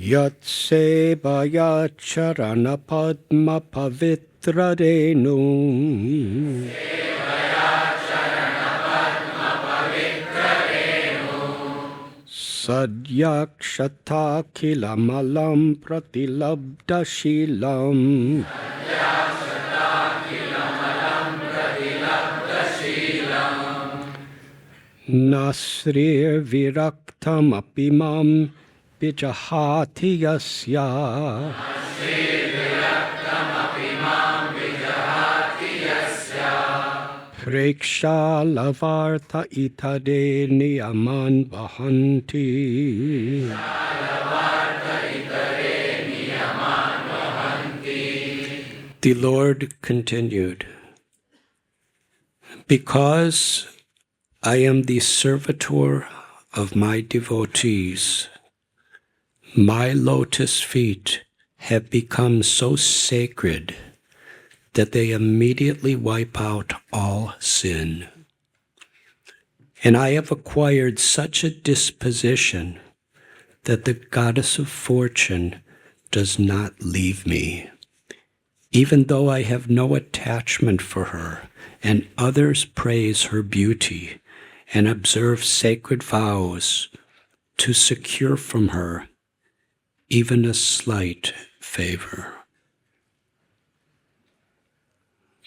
Yat sevaya charana padma pavitra renu Sadyakshata kilamalam pratilabda shilam Nasrir viraktam apimam Bijahati yasya Preksha lavartha itade niyaman vahanti The Lord continued, because I am the servitor of my devotees, my lotus feet have become so sacred that they immediately wipe out all sin. And I have acquired such a disposition that the goddess of fortune does not leave me, even though I have no attachment for her, and others praise her beauty and observe sacred vows to secure from her even a slight favor.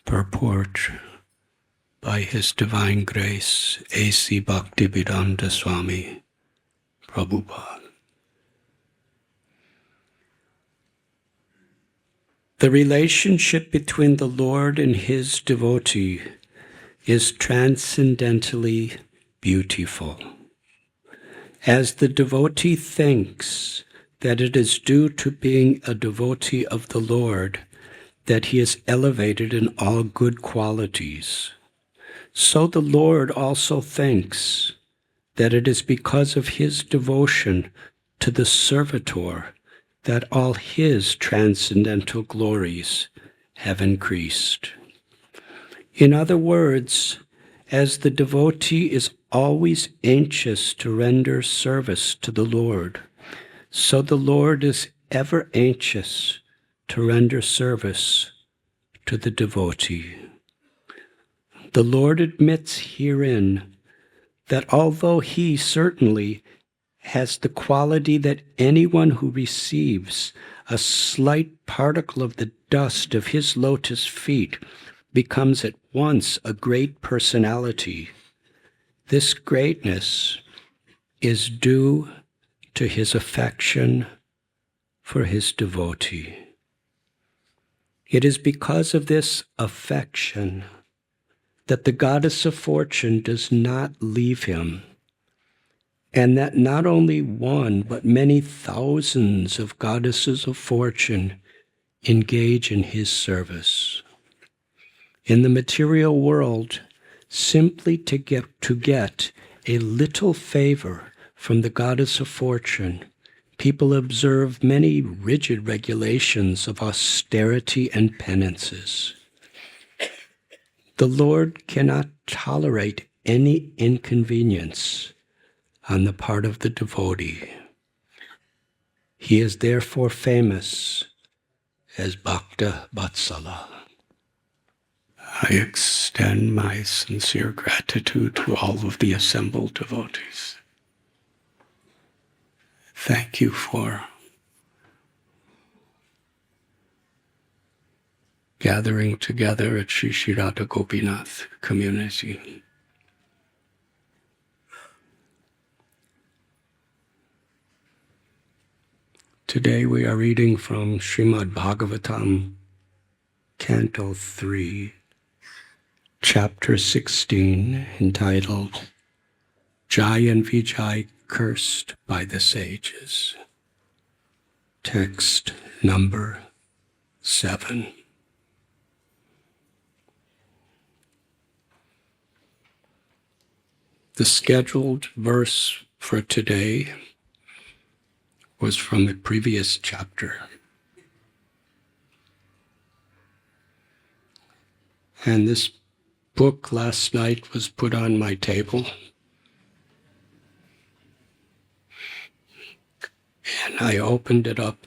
Purport by His Divine Grace, A.C. Bhaktivedanta Swami Prabhupada. The relationship between the Lord and His devotee is transcendentally beautiful. As the devotee thinks that it is due to being a devotee of the Lord that he is elevated in all good qualities, so the Lord also thinks that it is because of his devotion to the servitor that all his transcendental glories have increased. In other words, as the devotee is always anxious to render service to the Lord, so the Lord is ever anxious to render service to the devotee. The Lord admits herein that although he certainly has the quality that anyone who receives a slight particle of the dust of his lotus feet becomes at once a great personality, this greatness is due to his affection for his devotee. It is because of this affection that the goddess of fortune does not leave him, and that not only one, but many thousands of goddesses of fortune engage in his service. In the material world, simply to get a little favor from the goddess of fortune, people observe many rigid regulations of austerity and penances. The Lord cannot tolerate any inconvenience on the part of the devotee. He is therefore famous as Bhakta Vatsala. I extend my sincere gratitude to all of the assembled devotees. Thank you for gathering together at Sri Sri Radha Gopinath community. Today we are reading from Srimad Bhagavatam, Canto 3, Chapter 16, entitled Jai and Vijay Cursed by the Sages. Text number 7. The scheduled verse for today was from the previous chapter. And this book last night was put on my table. And I opened it up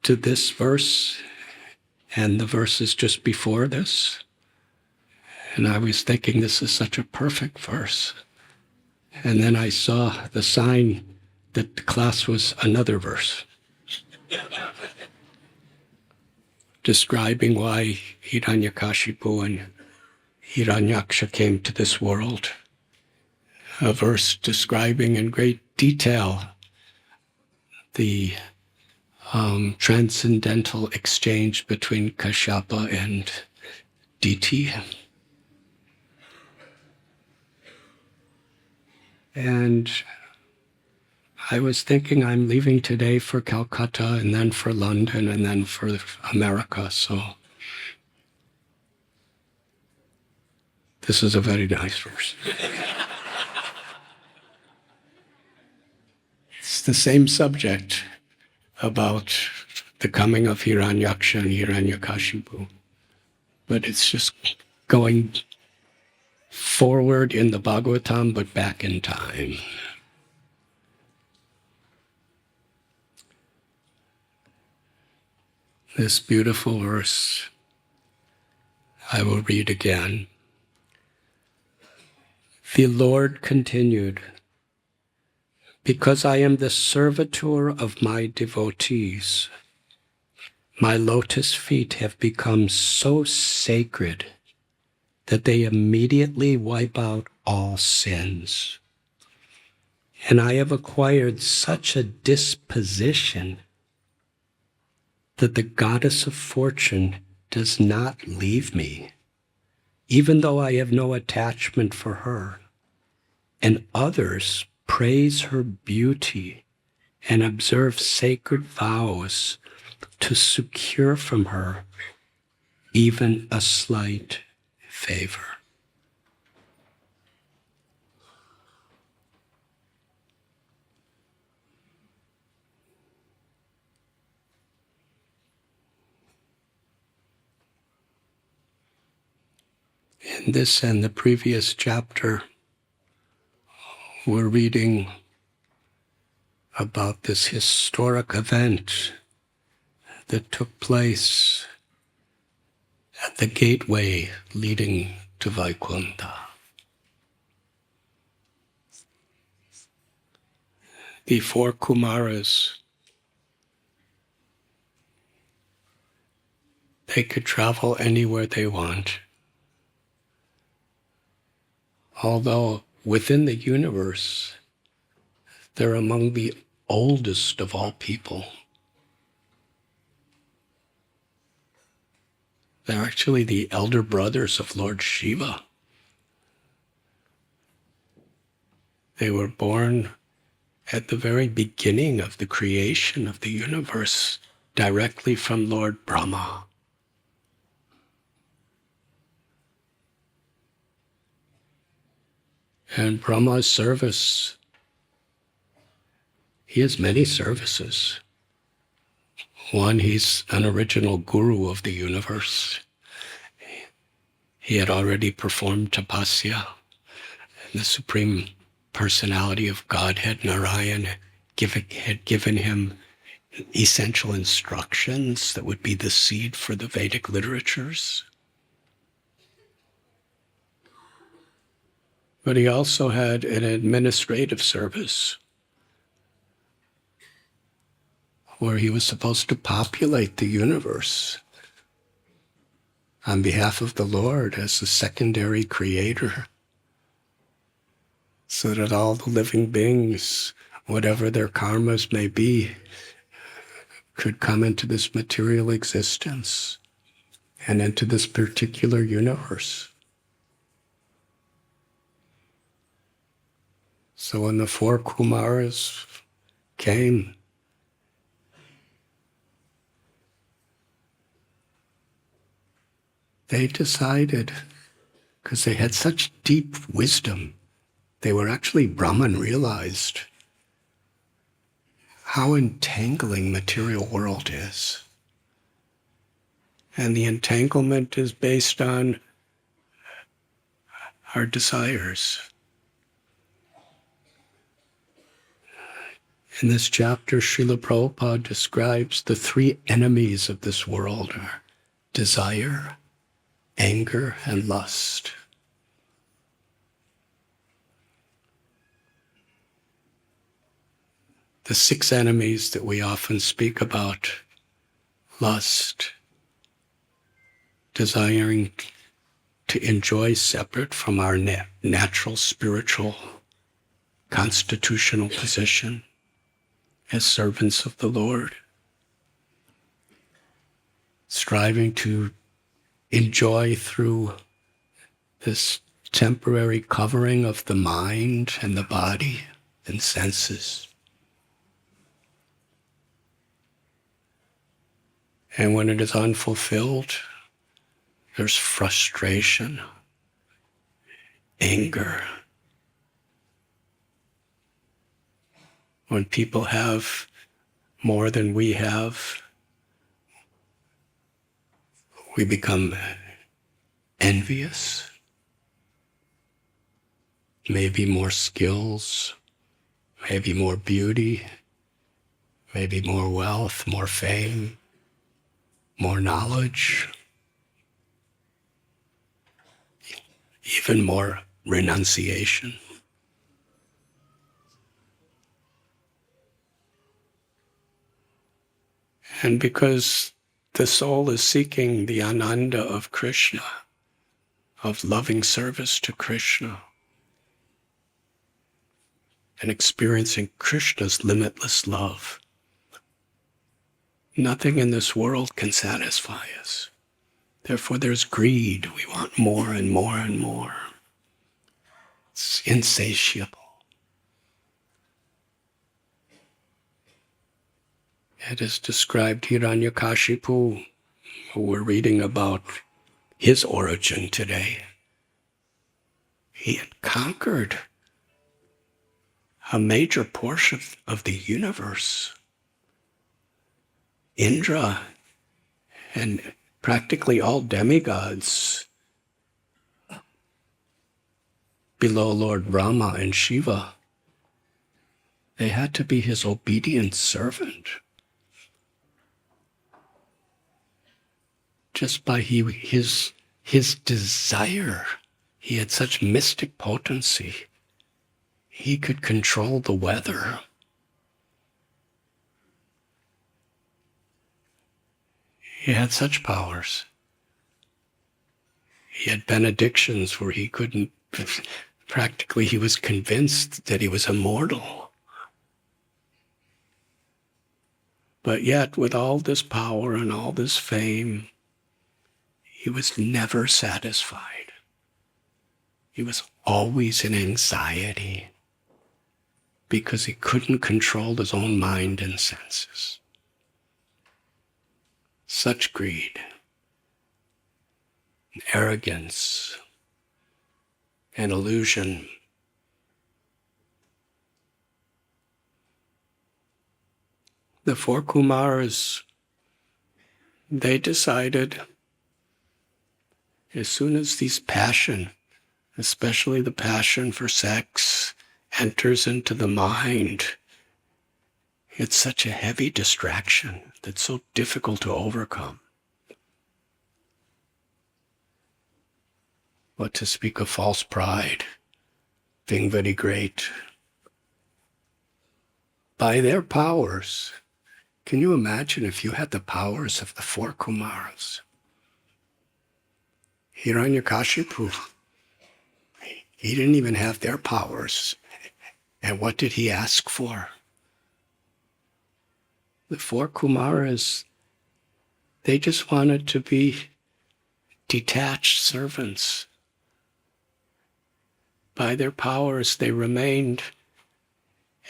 to this verse and the verses just before this. And I was thinking, this is such a perfect verse. And then I saw the sign that the class was another verse, describing why Hiranyakashipu and Hiranyaksha came to this world. A verse describing in great detail the transcendental exchange between Kashyapa and Diti. And I was thinking I'm leaving today for Calcutta and then for London and then for America, so this is a very nice verse. It's the same subject about the coming of Hiranyaksha and Hiranyakashipu, but it's just going forward in the Bhagavatam, but back in time. This beautiful verse I will read again. The Lord continued, because I am the servitor of my devotees, my lotus feet have become so sacred that they immediately wipe out all sins. And I have acquired such a disposition that the goddess of fortune does not leave me, even though I have no attachment for her. And others praise her beauty and observe sacred vows to secure from her even a slight favor. In this and the previous chapter, we're reading about this historic event that took place at the gateway leading to Vaikuntha. The four Kumaras, they could travel anywhere they want. Although within the universe, they're among the oldest of all people. They're actually the elder brothers of Lord Shiva. They were born at the very beginning of the creation of the universe, directly from Lord Brahma. And Brahma's service, he has many services. One, he's an original guru of the universe. He had already performed tapasya. The Supreme Personality of Godhead, Narayan, had given him essential instructions that would be the seed for the Vedic literatures. But he also had an administrative service where he was supposed to populate the universe on behalf of the Lord as the secondary creator, so that all the living beings, whatever their karmas may be, could come into this material existence and into this particular universe. So when the four Kumaras came, they decided, because they had such deep wisdom, they were actually Brahman realized how entangling material world is. And the entanglement is based on our desires. In this chapter, Srila Prabhupada describes the three enemies of this world are desire, anger, and lust. The six enemies that we often speak about: lust, desiring to enjoy separate from our natural spiritual constitutional position as servants of the Lord, striving to enjoy through this temporary covering of the mind and the body and senses. And when it is unfulfilled, there's frustration, anger. When people have more than we have, we become envious, maybe more skills, maybe more beauty, maybe more wealth, more fame, more knowledge, even more renunciation. And because the soul is seeking the ananda of Krishna, of loving service to Krishna, and experiencing Krishna's limitless love, nothing in this world can satisfy us. Therefore, there's greed. We want more and more and more. It's insatiable. It is described Hiranyakashipu, who we're reading about his origin today. He had conquered a major portion of the universe. Indra and practically all demigods below Lord Brahma and Shiva, they had to be his obedient servant. Just by his desire, he had such mystic potency. He could control the weather. He had such powers. He had benedictions where he couldn't, practically he was convinced that he was immortal. But yet, with all this power and all this fame, he was never satisfied. He was always in anxiety because he couldn't control his own mind and senses. Such greed, and arrogance, and illusion. The four Kumaras, they decided as soon as this passion, especially the passion for sex, enters into the mind, it's such a heavy distraction that's so difficult to overcome. What to speak of false pride, being very great. By their powers, can you imagine if you had the powers of the four Kumaras? Hiranyakashipu, he didn't even have their powers. And what did he ask for? The four Kumaras, they just wanted to be detached servants. By their powers, they remained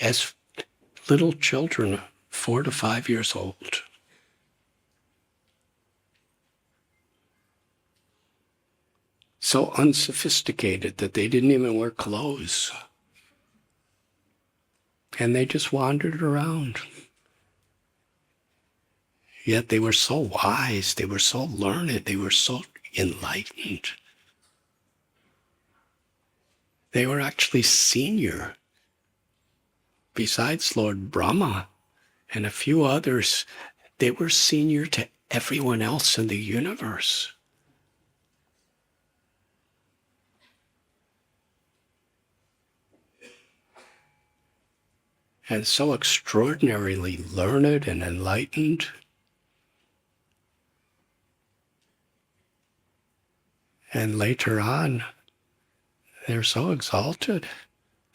as little children, 4 to 5 years old. So unsophisticated that they didn't even wear clothes. And they just wandered around. Yet they were so wise, they were so learned, they were so enlightened. They were actually senior besides Lord Brahma and a few others, they were senior to everyone else in the universe. And so extraordinarily learned and enlightened. And later on, they're so exalted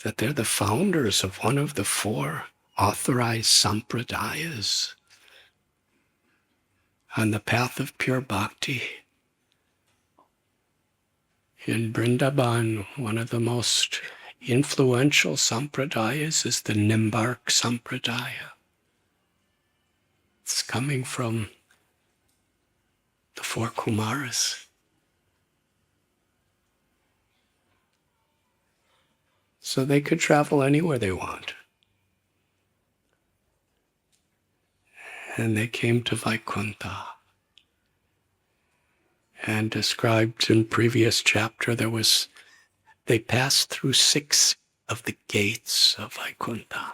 that they're the founders of one of the 4 authorized sampradayas on the path of pure bhakti. In Vrindavan, one of the most influential sampradayas is the Nimbark Sampradaya. It's coming from the 4 Kumaras. So they could travel anywhere they want. And they came to Vaikuntha. And described in previous chapter, they passed through 6 of the gates of Vaikuntha.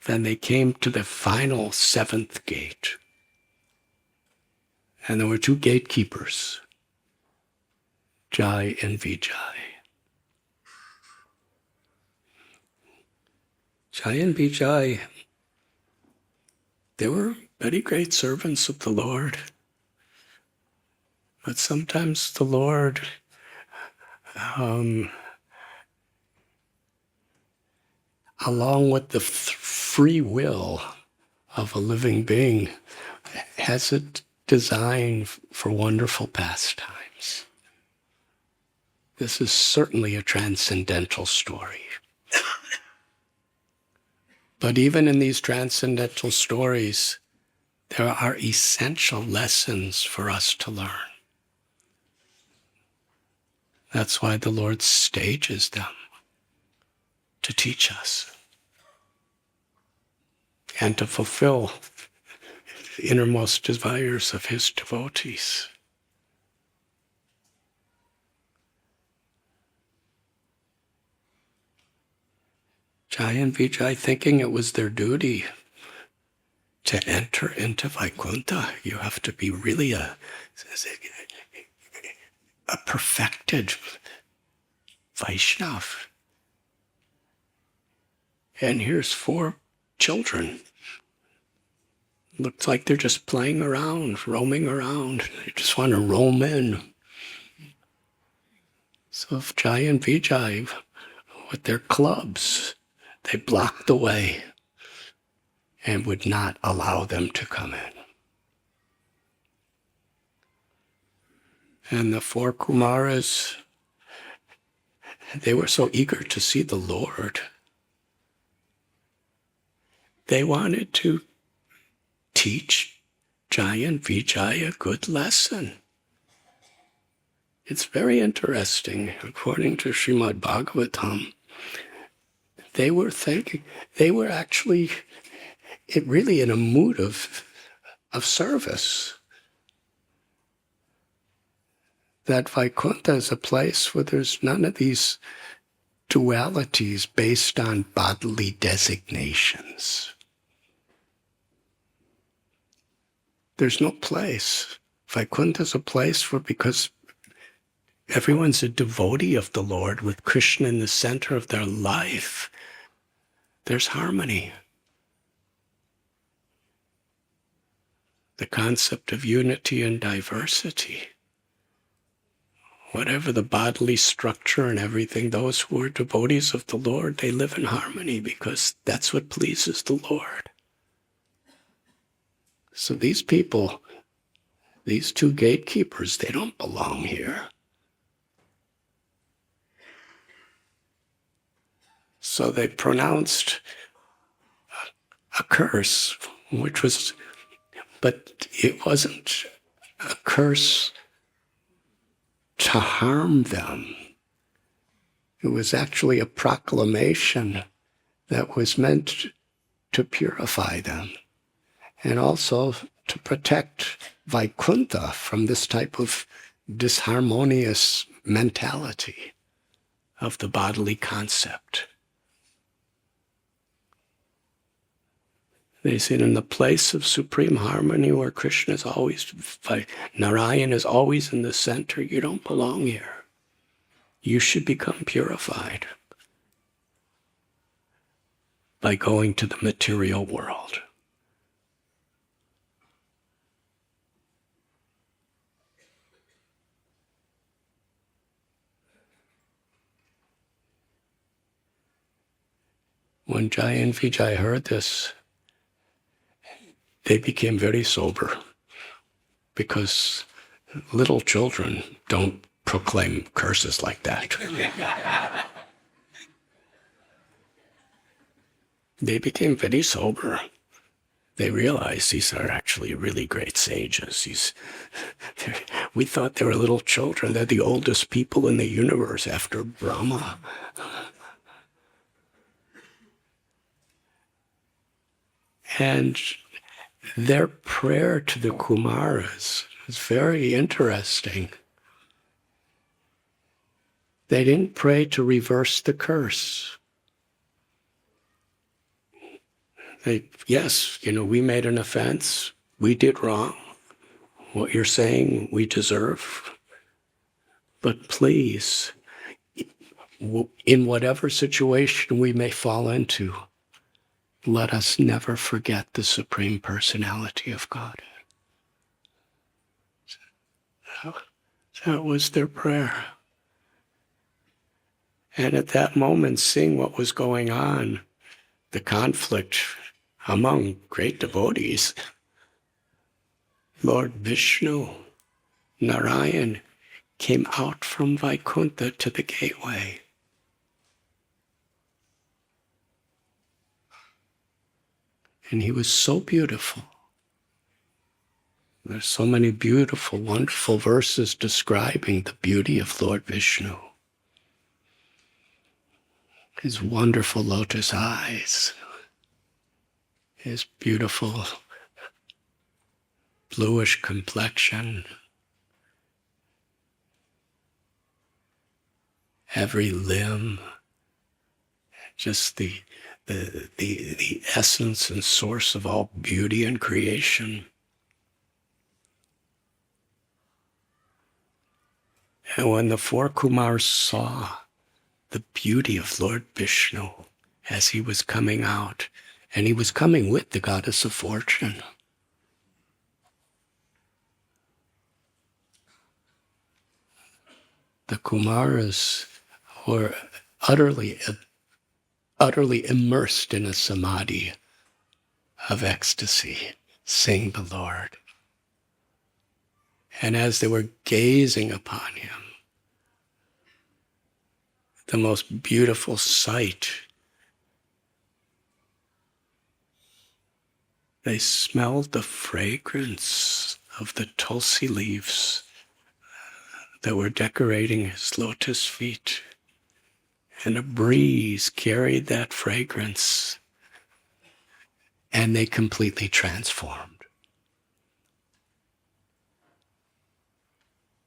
Then they came to the final 7th gate. And there were 2 gatekeepers, Jai and Vijay. Jai and Vijay, they were very great servants of the Lord. But sometimes the Lord along with the free will of a living being, has a design for wonderful pastimes. This is certainly a transcendental story. But even in these transcendental stories, there are essential lessons for us to learn. That's why the Lord stages them, to teach us and to fulfill the innermost desires of His devotees. Jai and Vijay, thinking it was their duty to enter into Vaikuntha, you have to be really a perfected Vaishnav. And here's 4 children. Looks like they're just playing around, roaming around. They just want to roam in. So if Jai and Vijay, with their clubs, they blocked the way and would not allow them to come in. And the 4 Kumaras, they were so eager to see the Lord. They wanted to teach Jai and Vijay a good lesson. It's very interesting. According to Srimad Bhagavatam, they were actually really in a mood of service. That Vaikuntha is a place where there's none of these dualities based on bodily designations. There's no place. Vaikuntha is a place where, because everyone's a devotee of the Lord with Krishna in the center of their life, there's harmony. The concept of unity and diversity. Whatever the bodily structure and everything, those who are devotees of the Lord, they live in harmony because that's what pleases the Lord. So these people, these 2 gatekeepers, they don't belong here. So they pronounced a curse, but it wasn't a curse to harm them. It was actually a proclamation that was meant to purify them and also to protect Vaikuntha from this type of disharmonious mentality of the bodily concept. They said in the place of supreme harmony where Krishna is always, Narayan is always in the center, you don't belong here. You should become purified by going to the material world. When Jai and Vijay heard this, they became very sober, because little children don't proclaim curses like that. They became very sober. They realized these are actually really great sages. We thought they were little children. They're the oldest people in the universe after Brahma. And their prayer to the Kumaras is very interesting. They didn't pray to reverse the curse. Yes, we made an offense. We did wrong. What you're saying, we deserve. But please, in whatever situation we may fall into, let us never forget the Supreme Personality of God. That was their prayer. And at that moment, seeing what was going on, the conflict among great devotees, Lord Vishnu, Narayan, came out from Vaikuntha to the gateway. And he was so beautiful. There's so many beautiful, wonderful verses describing the beauty of Lord Vishnu. His wonderful lotus eyes, his beautiful bluish complexion, every limb, just the essence and source of all beauty and creation. And when the four Kumars saw the beauty of Lord Vishnu as he was coming out, and he was coming with the goddess of fortune, the Kumaras were utterly immersed in a samadhi of ecstasy, seeing the Lord. And as they were gazing upon him, the most beautiful sight, they smelled the fragrance of the tulsi leaves that were decorating his lotus feet. And a breeze carried that fragrance, and they completely transformed.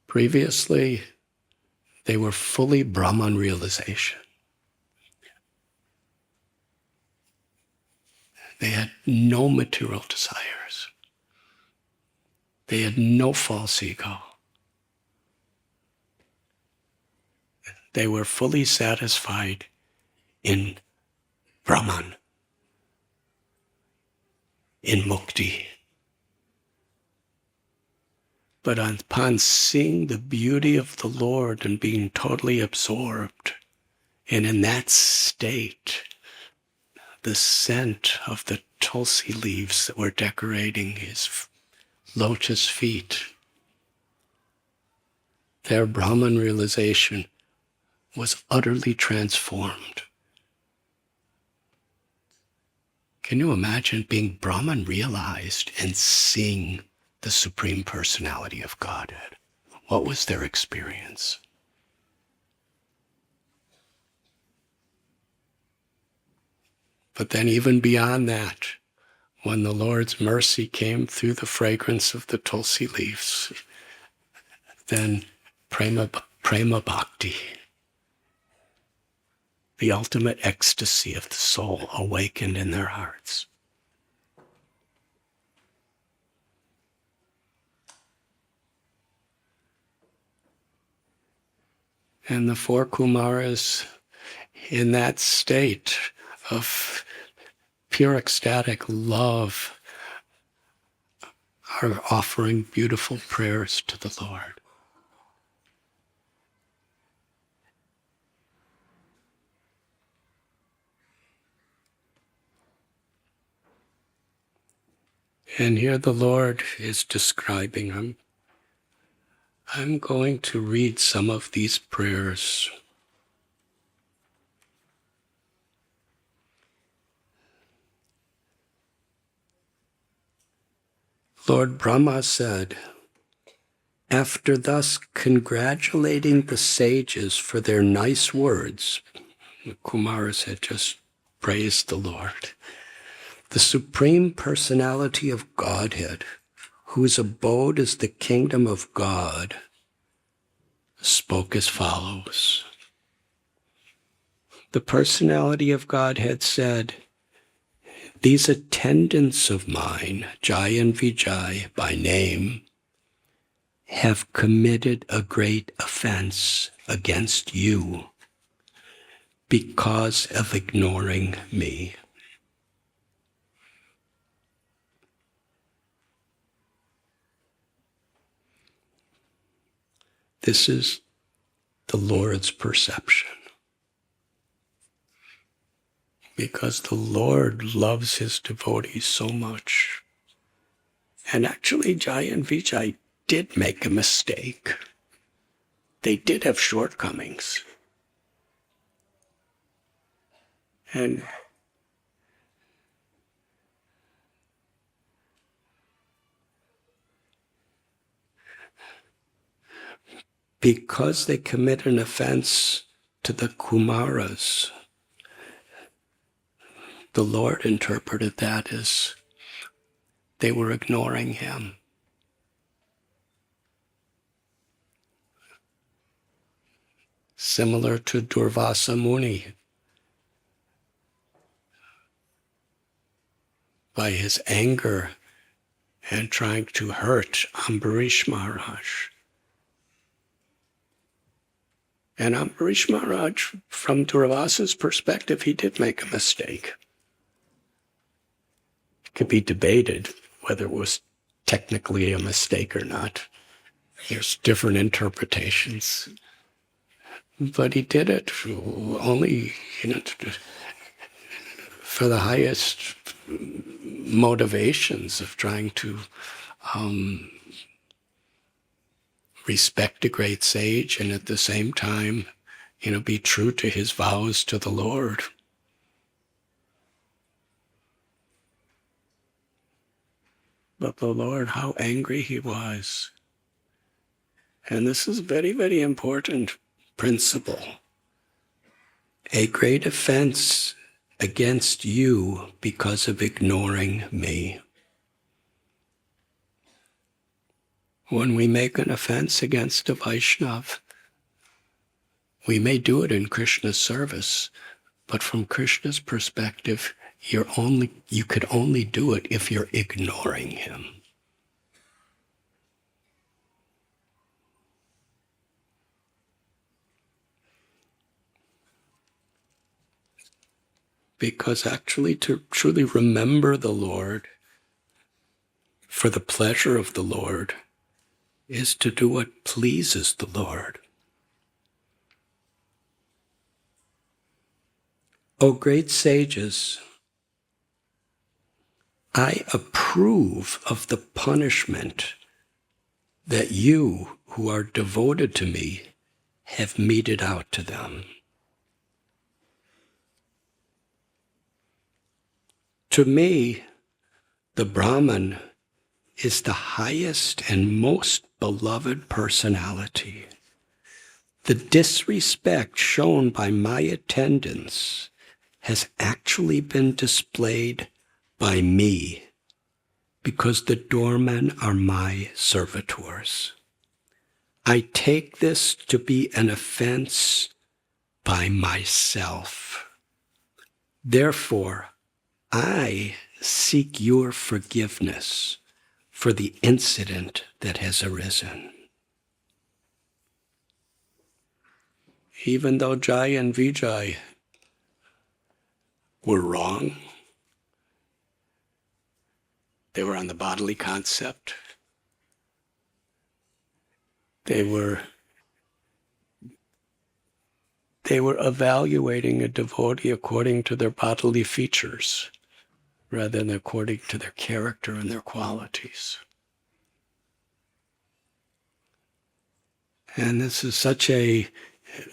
Previously, they were fully Brahman realization. They had no material desires. They had no false ego. They were fully satisfied in Brahman, in mukti. But upon seeing the beauty of the Lord and being totally absorbed, and in that state, the scent of the tulsi leaves that were decorating his lotus feet, their Brahman realization was utterly transformed. Can you imagine being Brahman realized and seeing the Supreme Personality of Godhead? What was their experience? But then even beyond that, when the Lord's mercy came through the fragrance of the tulsi leaves, then prema bhakti, the ultimate ecstasy of the soul, awakened in their hearts. And the four Kumaras, in that state of pure ecstatic love, are offering beautiful prayers to the Lord. And here the Lord is describing them. I'm going to read some of these prayers. Lord Brahma said, after thus congratulating the sages for their nice words, the Kumaras had just praised the Lord, the Supreme Personality of Godhead, whose abode is the kingdom of God, spoke as follows. The Personality of Godhead said, these attendants of mine, Jai and Vijay, by name, have committed a great offense against you because of ignoring me. This is the Lord's perception. Because the Lord loves his devotees so much. And actually, Jai and Vijay did make a mistake. They did have shortcomings. And because they commit an offense to the Kumaras, the Lord interpreted that as they were ignoring him. Similar to Durvasa Muni, by his anger and trying to hurt Ambarish Maharaj. And Ambarish Maharaj, from Durvasa's perspective, he did make a mistake. It could be debated whether it was technically a mistake or not. There's different interpretations. But he did it only, for the highest motivations of trying to respect a great sage and at the same time, be true to his vows to the Lord. But the Lord, how angry he was. And this is very, very important principle. A great offense against you because of ignoring me. When we make an offense against a Vaishnav, we may do it in Krishna's service, but from Krishna's perspective, you could only do it if you're ignoring him. Because actually to truly remember the Lord for the pleasure of the Lord is to do what pleases the Lord. O great sages, I approve of the punishment that you who are devoted to me have meted out to them. To me, the Brahman is the highest and most beloved personality. The disrespect shown by my attendants has actually been displayed by me because the doormen are my servitors. I take this to be an offense by myself. Therefore, I seek your forgiveness for the incident that has arisen. even though Jai and Vijay were wrong, they were on the bodily concept. They were evaluating a devotee according to their bodily features rather than according to their character and their qualities. And this is such a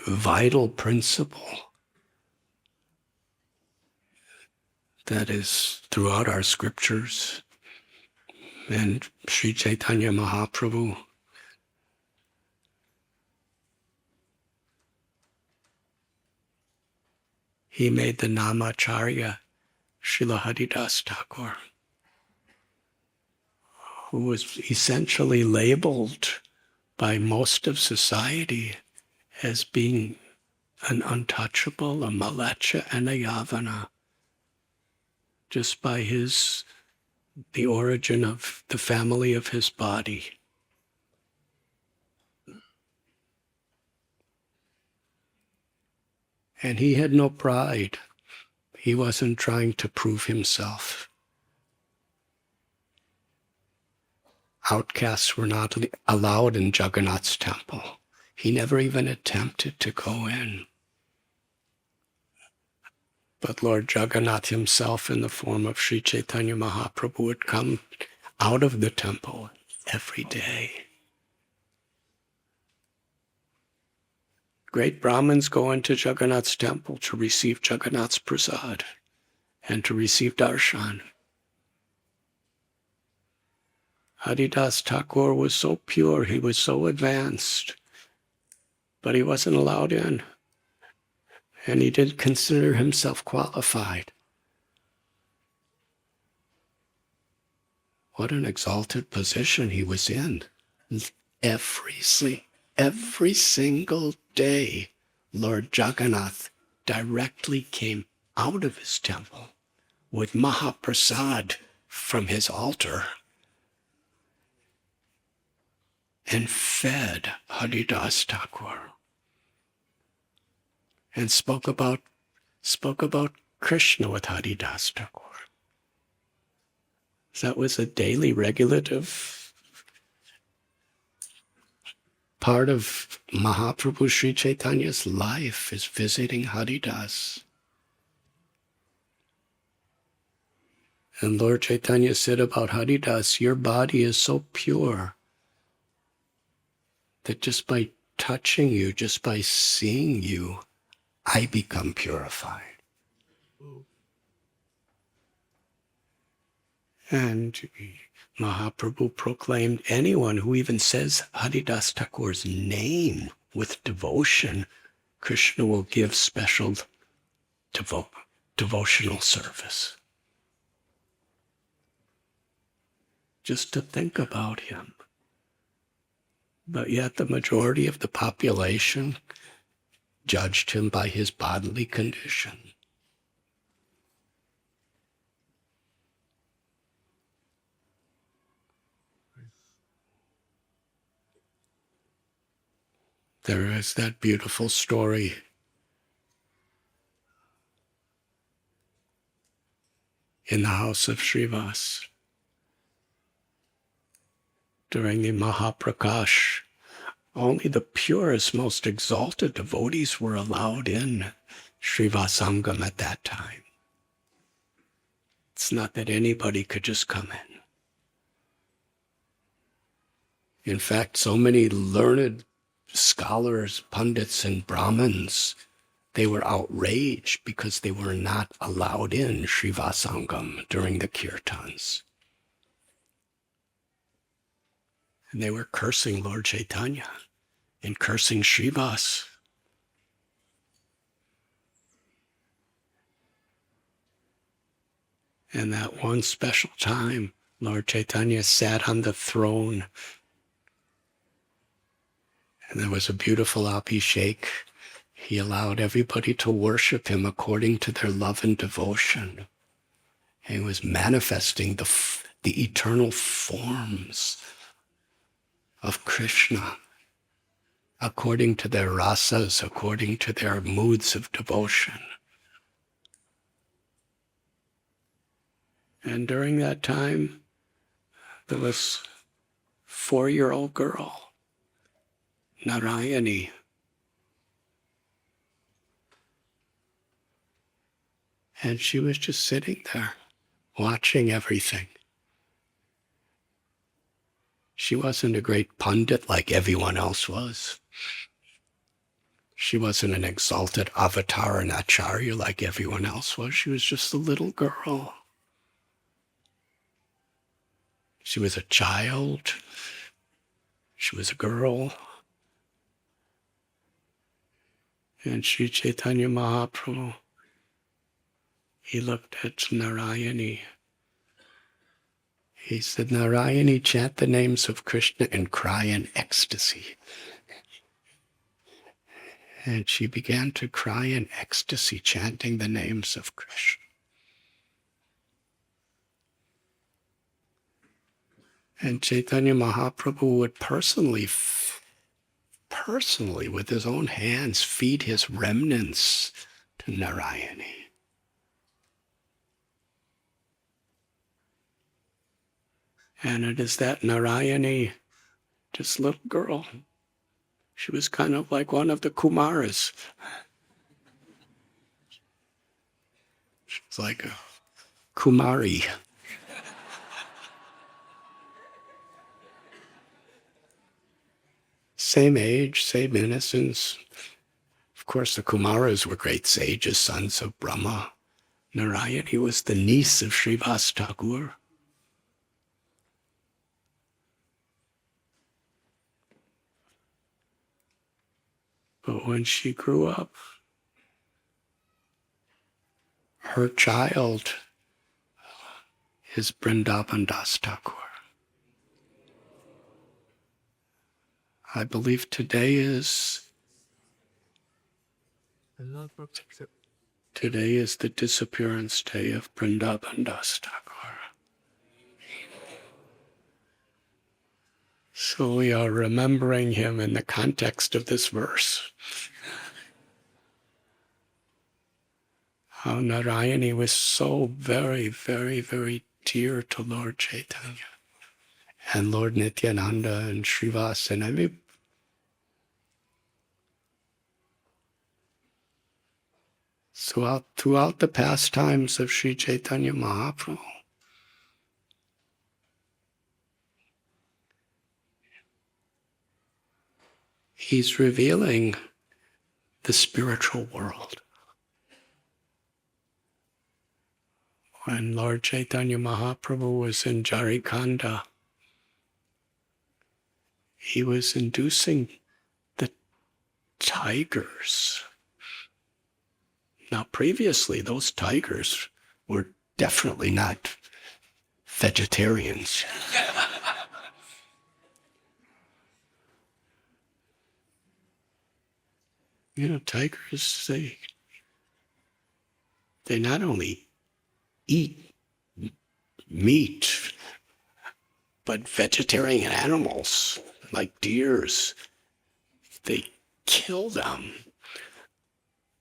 vital principle that is throughout our scriptures. And Sri Chaitanya Mahaprabhu, he made the Namacharya Srila Haridas Thakur, who was essentially labeled by most of society as being an untouchable, a malecha, and a yavana, just by the origin of the family of his body. And he had no pride. He wasn't trying to prove himself. Outcasts were not allowed in Jagannath's temple. He never even attempted to go in. But Lord Jagannath himself, in the form of Sri Chaitanya Mahaprabhu, would come out of the temple every day. Great Brahmins go into Jagannath's temple to receive Jagannath's prasad and to receive darshan. Haridas Thakur was so pure, he was so advanced, but he wasn't allowed in. And he didn't consider himself qualified. What an exalted position he was in. Every single day, Lord Jagannath directly came out of his temple with Mahaprasad from his altar and fed Haridas Thakur and spoke about Krishna with Haridas Thakur. That was a daily regulative part of Mahaprabhu Sri Chaitanya's life, is visiting Haridas. And Lord Chaitanya said about Haridas, your body is so pure that just by touching you, just by seeing you, I become purified. And Mahaprabhu proclaimed, anyone who even says Haridas Thakur's name with devotion, Krishna will give special devotional service. Just to think about him. But yet the majority of the population judged him by his bodily condition. There is that beautiful story in the house of Srivas during the Mahaprakash. Only the purest, most exalted devotees were allowed in Srivasangam at that time. It's not that anybody could just come in. In fact, so many learned scholars, pundits, and Brahmins, they were outraged because they were not allowed in Srivasangam during the kirtans. And they were cursing Lord Chaitanya and cursing Srivas. And that one special time, Lord Chaitanya sat on the throne, and there was a beautiful abhishek. He allowed everybody to worship him according to their love and devotion. And he was manifesting the eternal forms of Krishna, according to their rasas, according to their moods of devotion. And during that time, there was a 4-year-old girl, Narayani. And she was just sitting there, watching everything. She wasn't a great pundit like everyone else was. She wasn't an exalted avatar and acharya like everyone else was. She was just a little girl. She was a child. She was a girl. And Sri Chaitanya Mahaprabhu, he looked at Narayani. He said, Narayani, chant the names of Krishna and cry in ecstasy. And she began to cry in ecstasy, chanting the names of Krishna. And Chaitanya Mahaprabhu would personally, with his own hands, feed his remnants to Narayani. And it is that Narayani, just little girl, she was kind of like one of the Kumaras. She was like a Kumari. Same age, same innocence. Of course, the Kumaras were great sages, sons of Brahma. Narayani was the niece of Srivas Thakur. But when she grew up, her child is Vrindavan Das Thakur. I believe today is the disappearance day of Vrindavan Das Thakur. So we are remembering him in the context of this verse. How Narayani was so very, very, very dear to Lord Chaitanya and Lord Nityananda and Srivas and every. Throughout the pastimes of Sri Chaitanya Mahaprabhu, he's revealing the spiritual world. When Lord Chaitanya Mahaprabhu was in Jharikanda, he was inducing the tigers. Now, previously, those tigers were definitely not vegetarians. Tigers, they not only eat meat, but vegetarian animals like deers, they kill them.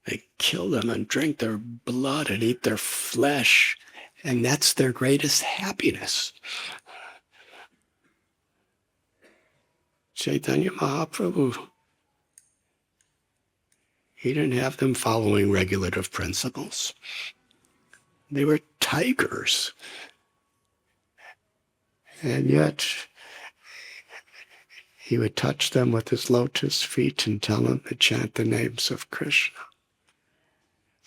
They kill them and drink their blood and eat their flesh, and that's their greatest happiness. Chaitanya Mahaprabhu, he didn't have them following regulative principles. They were tigers. And yet, he would touch them with his lotus feet and tell them to chant the names of Krishna.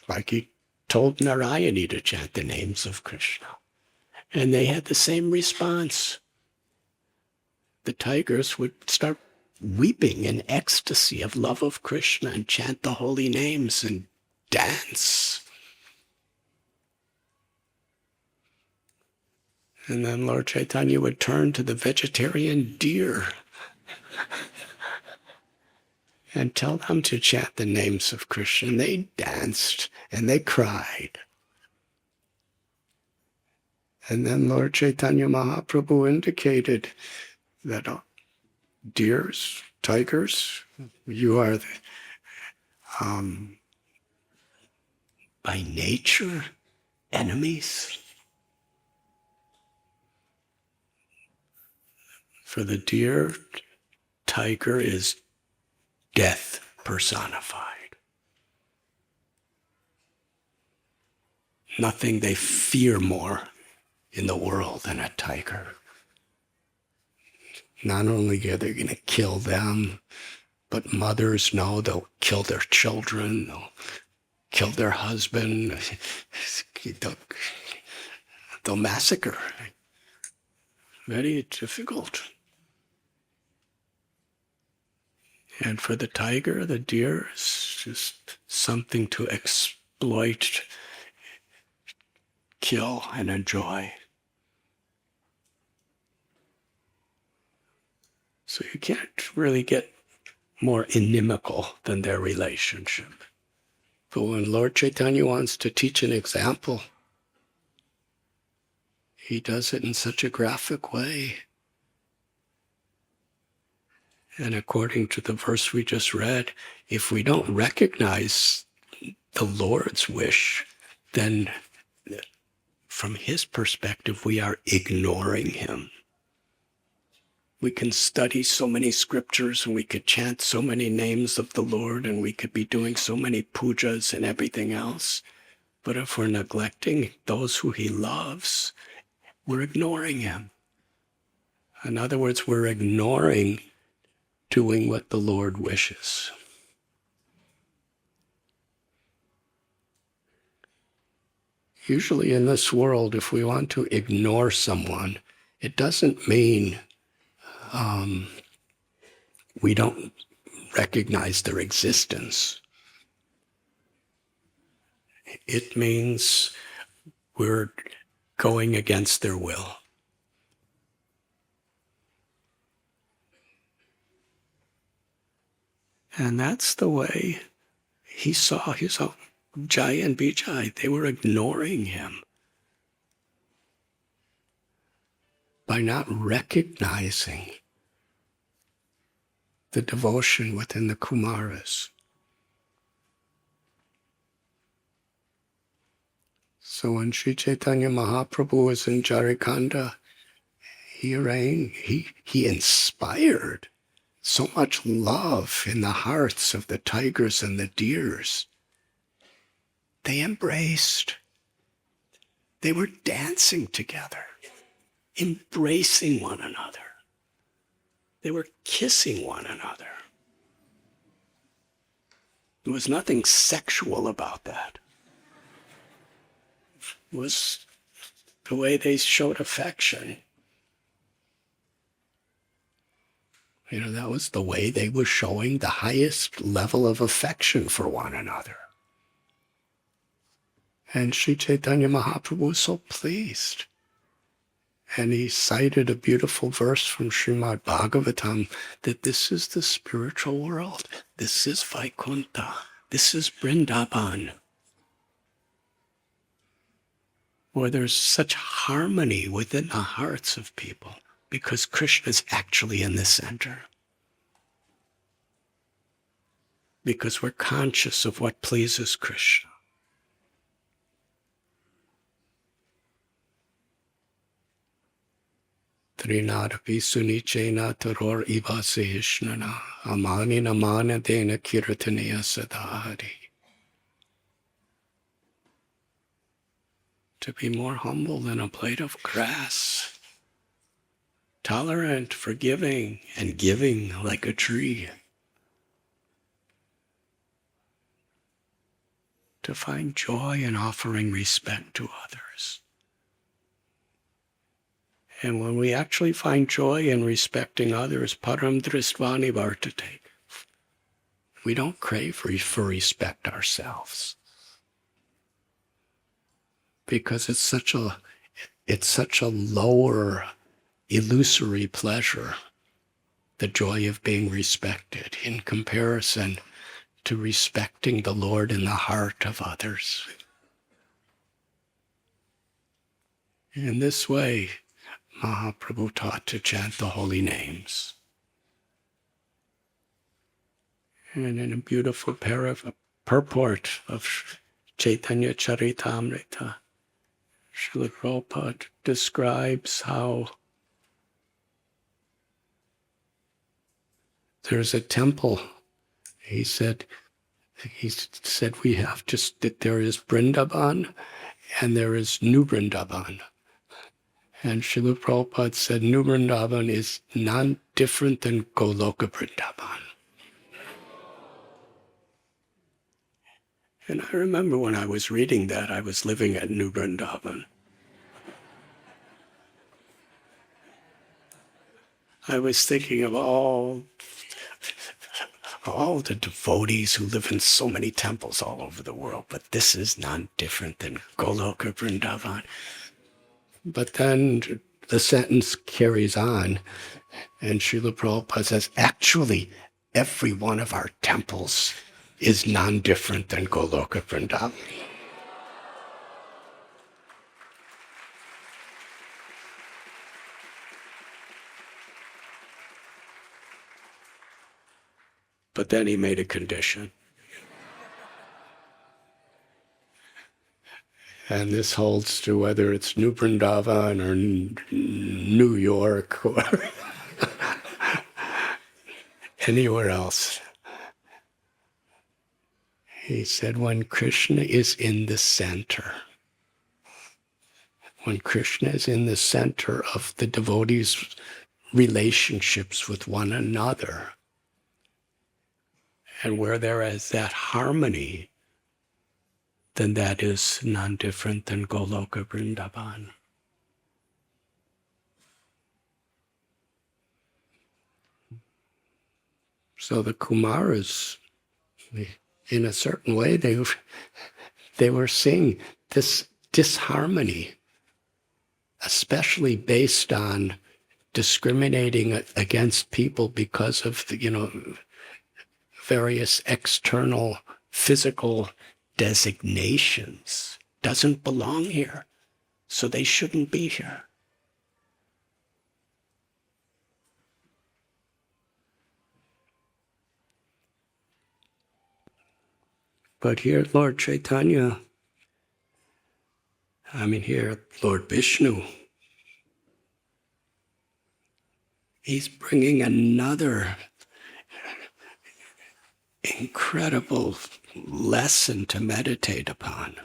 Like he told Narayani to chant the names of Krishna. And they had the same response. The tigers would start weeping in ecstasy of love of Krishna and chant the holy names and dance. And then Lord Chaitanya would turn to the vegetarian deer and tell them to chant the names of Krishna. And they danced and they cried. And then Lord Chaitanya Mahaprabhu indicated that deers tigers, you are by nature enemies. For the deer, tiger is death personified. Nothing they fear more in the world than a tiger. Not only are they going to kill them, but mothers know they'll kill their children, they'll kill their husband, they'll massacre. Very difficult. And for the tiger, the deer is just something to exploit, kill, and enjoy. So you can't really get more inimical than their relationship. But when Lord Chaitanya wants to teach an example, he does it in such a graphic way. And according to the verse we just read, if we don't recognize the Lord's wish, then from his perspective, we are ignoring him. We can study so many scriptures and we could chant so many names of the Lord and we could be doing so many pujas and everything else. But if we're neglecting those who he loves, we're ignoring him. In other words, we're ignoring doing what the Lord wishes. Usually in this world, if we want to ignore someone, it doesn't mean we don't recognize their existence. It means we're going against their will. And that's the way he saw his own Jai and Vijay. They were ignoring him by not recognizing the devotion within the Kumaras. So when Sri Chaitanya Mahaprabhu was in Jharkhand, he inspired so much love in the hearts of the tigers and the deers. They embraced. They were dancing together, embracing one another. They were kissing one another. There was nothing sexual about that. It was the way they showed affection. That was the way they were showing the highest level of affection for one another. And Sri Chaitanya Mahaprabhu was so pleased. And he cited a beautiful verse from Srimad Bhagavatam that this is the spiritual world. This is Vaikuntha. This is Vrindavan. Where there's such harmony within the hearts of people because Krishna is actually in the center. Because we're conscious of what pleases Krishna. Trinadapi sunichena taror iva sehishnana amani namana dena kirtaniya sadhari. To be more humble than a blade of grass, tolerant, forgiving, and giving like a tree. To find joy in offering respect to others. And when we actually find joy in respecting others, param dristvani vartate, we don't crave for respect ourselves. Because it's such a lower, illusory pleasure, the joy of being respected, in comparison to respecting the Lord in the heart of others. In this way, Mahaprabhu taught to chant the holy names. And in a beautiful purport of Chaitanya Charitamrita, Srila Prabhupada describes how there's a temple. He said we have just that there is Vrindavan and there is New Vrindavan. And Srila Prabhupada said New Vrindavan is none different than Goloka Vrindavan. And I remember when I was reading that, I was living at New Vrindavan. I was thinking of all the devotees who live in so many temples all over the world, but this is none different than Goloka Vrindavan. But then the sentence carries on, and Srila Prabhupada says, actually, every one of our temples is none different than Goloka Vrindavan. But then he made a condition. And this holds to whether it's New Vrindavan or New York or anywhere else. He said, when Krishna is in the center, when Krishna is in the center of the devotees' relationships with one another, and where there is that harmony, then that is none different than Goloka Vrindavan. So the Kumaras, in a certain way, they were seeing this disharmony, especially based on discriminating against people because of the, various external physical designations. Doesn't belong here, so they shouldn't be here. But here, Lord Chaitanya, here, Lord Vishnu, he's bringing another incredible lesson to meditate upon.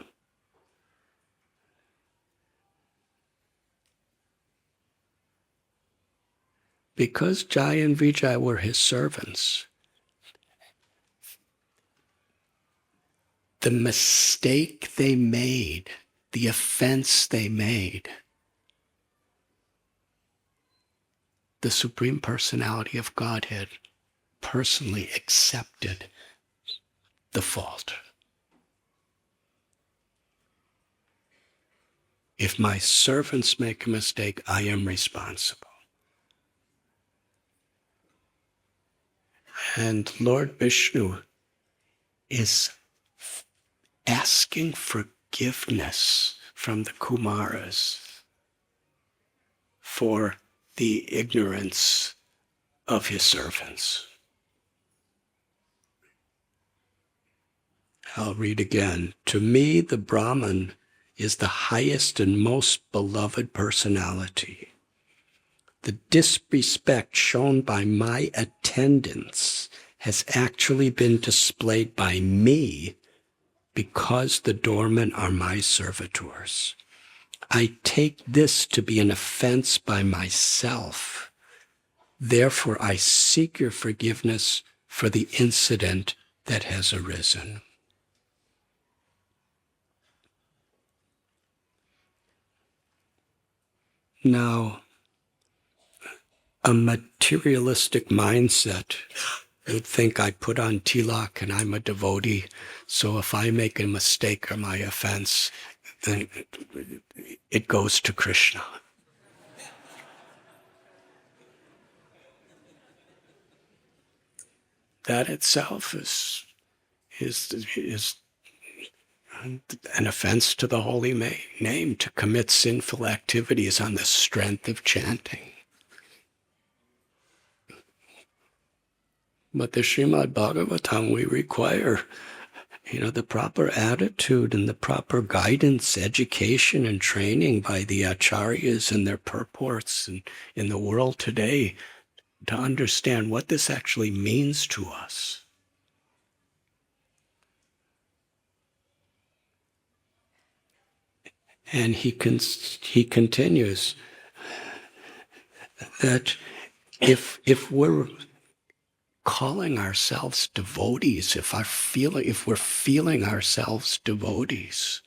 Because Jai and Vijay were his servants, the mistake they made, the offense they made, the Supreme Personality of Godhead personally accepted the fault. If my servants make a mistake, I am responsible. And Lord Vishnu is asking forgiveness from the Kumaras for the ignorance of his servants. I'll read again. To me, the Brahman is the highest and most beloved personality. The disrespect shown by my attendants has actually been displayed by me because the doormen are my servitors. I take this to be an offense by myself. Therefore, I seek your forgiveness for the incident that has arisen. Now, a materialistic mindset would think I put on tilak and I'm a devotee, so if I make a mistake or my offense, then it goes to Krishna. That itself is an offense to the holy name, to commit sinful activities on the strength of chanting. But the Srimad Bhagavatam, we require, the proper attitude and the proper guidance, education, and training by the acharyas and their purports in the world today to understand what this actually means to us. And he continues that if we're calling ourselves devotees, if we're feeling ourselves devotees,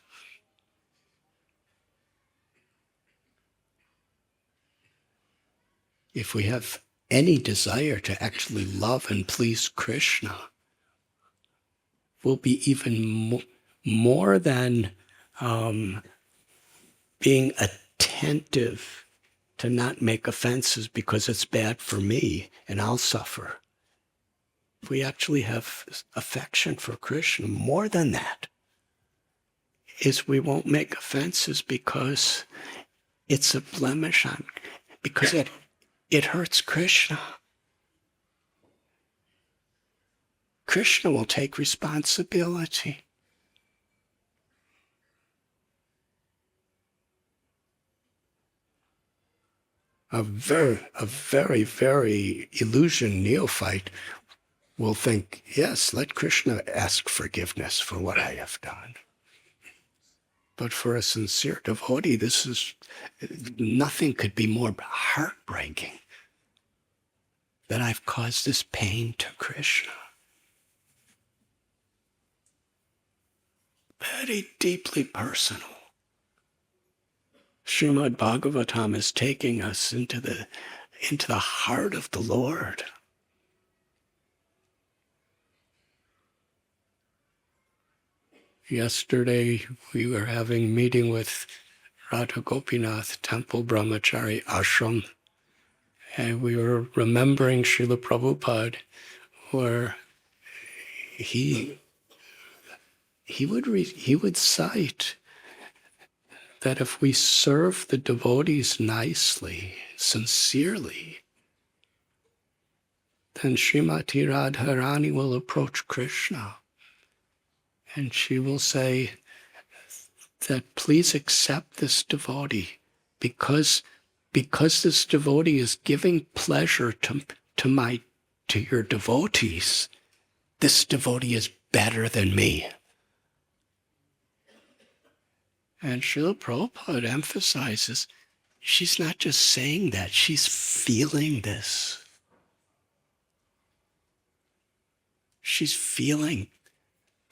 if we have any desire to actually love and please Krishna, we'll be even more than being attentive to not make offenses because it's bad for me and I'll suffer. If we actually have affection for Krishna, more than that, is we won't make offenses because it's a blemish on, because it hurts Krishna. Krishna will take responsibility. A very, very illusioned neophyte will think, yes, let Krishna ask forgiveness for what I have done. But for a sincere devotee, nothing could be more heartbreaking that I've caused this pain to Krishna. Very deeply personal. Srimad Bhagavatam is taking us into the heart of the Lord. Yesterday we were having a meeting with Radha Gopinath Temple Brahmachari Ashram, and we were remembering Srila Prabhupada, where he would cite that if we serve the devotees nicely, sincerely, then Srimati Radharani will approach Krishna and she will say that please accept this devotee because this devotee is giving pleasure to your devotees. This devotee is better than me. And Srila Prabhupada emphasizes, she's not just saying that, she's feeling this. She's feeling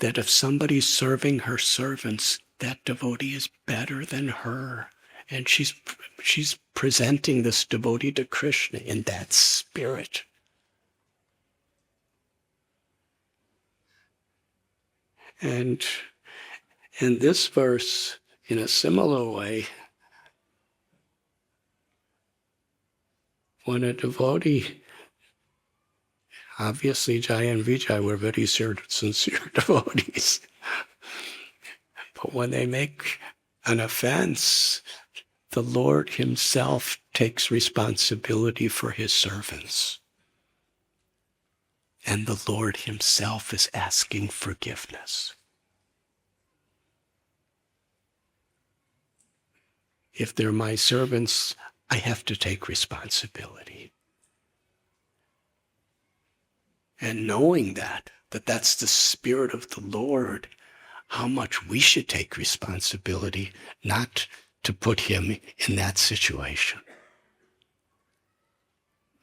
that if somebody's serving her servants, that devotee is better than her. And she's presenting this devotee to Krishna in that spirit. And in this verse, in a similar way, when a devotee, obviously Jai and Vijay were very sincere devotees, but when they make an offense, the Lord himself takes responsibility for his servants. And the Lord himself is asking forgiveness. If they're my servants, I have to take responsibility. And knowing that that's the Spirit of the Lord, how much we should take responsibility not to put him in that situation.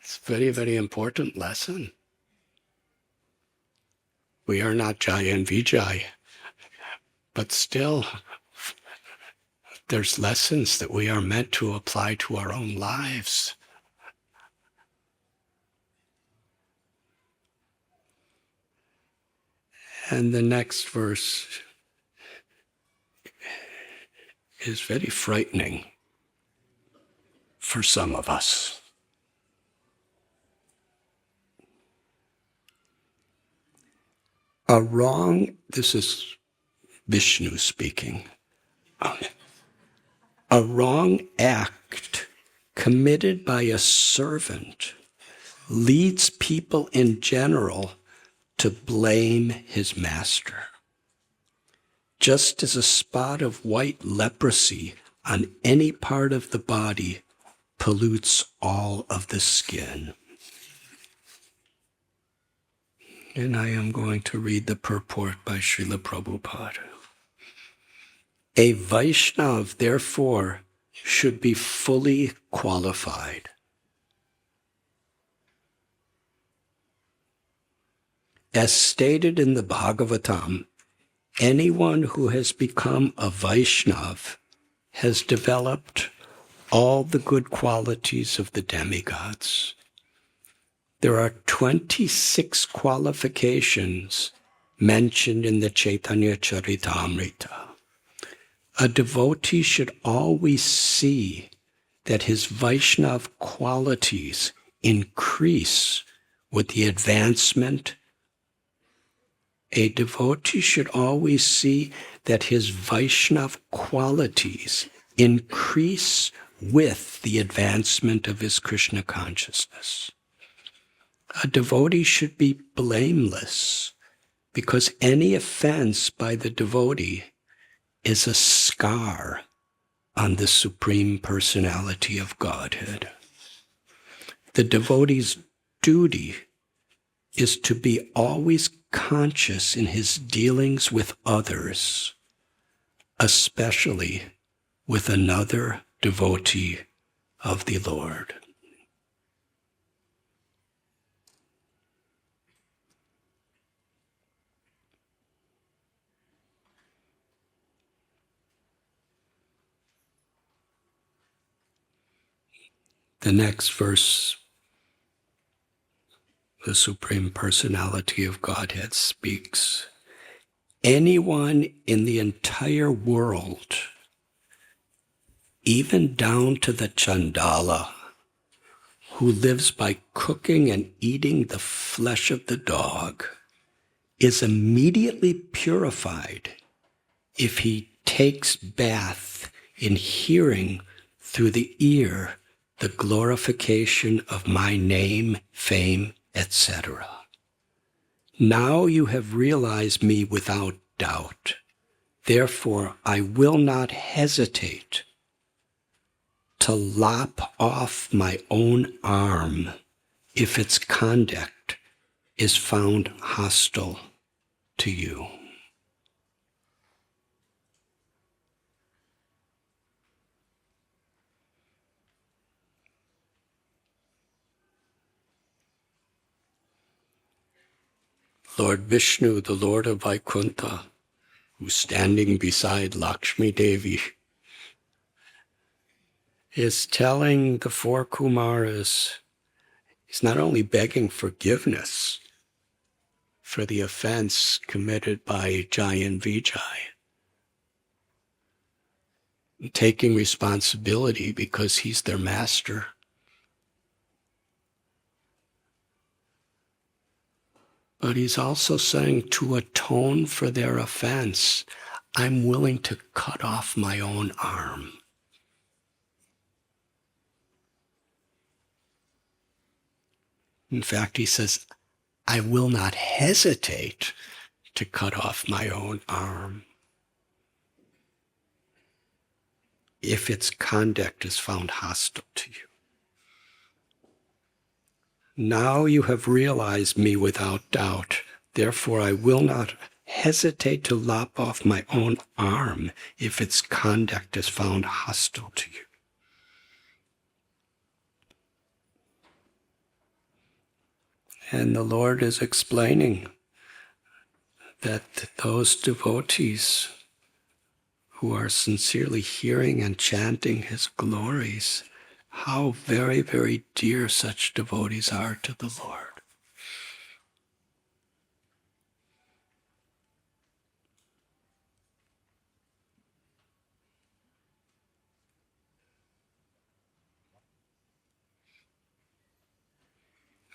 It's a very, very important lesson. We are not Jai and Vijay, but still, there's lessons that we are meant to apply to our own lives. And the next verse is very frightening for some of us. This is Vishnu speaking. A wrong act committed by a servant leads people in general to blame his master. Just as a spot of white leprosy on any part of the body pollutes all of the skin. And I am going to read the purport by Srila Prabhupada. A Vaishnav, therefore, should be fully qualified. As stated in the Bhagavatam, anyone who has become a Vaishnav has developed all the good qualities of the demigods. There are 26 qualifications mentioned in the Chaitanya Charitamrita. A devotee should always see that his Vaishnav qualities increase with the advancement. A devotee should always see that his Vaishnav qualities increase with the advancement of his Krishna consciousness. A devotee should be blameless because any offense by the devotee is a scar on the Supreme Personality of Godhead. The devotee's duty is to be always conscious in his dealings with others, especially with another devotee of the Lord. The next verse, the Supreme Personality of Godhead speaks, anyone in the entire world, even down to the Chandala, who lives by cooking and eating the flesh of the dog, is immediately purified if he takes bath in hearing through the ear the glorification of my name, fame, etc. Now you have realized me without doubt. Therefore, I will not hesitate to lop off my own arm if its conduct is found hostile to you. Lord Vishnu, the Lord of Vaikuntha, who's standing beside Lakshmi Devi, is telling the four Kumaras, he's not only begging forgiveness for the offense committed by Jai and Vijay, taking responsibility because he's their master, but he's also saying, to atone for their offense, I'm willing to cut off my own arm. In fact, he says, I will not hesitate to cut off my own arm if its conduct is found hostile to you. Now you have realized me without doubt. Therefore, I will not hesitate to lop off my own arm if its conduct is found hostile to you. And the Lord is explaining that those devotees who are sincerely hearing and chanting his glories, how very, very dear such devotees are to the Lord.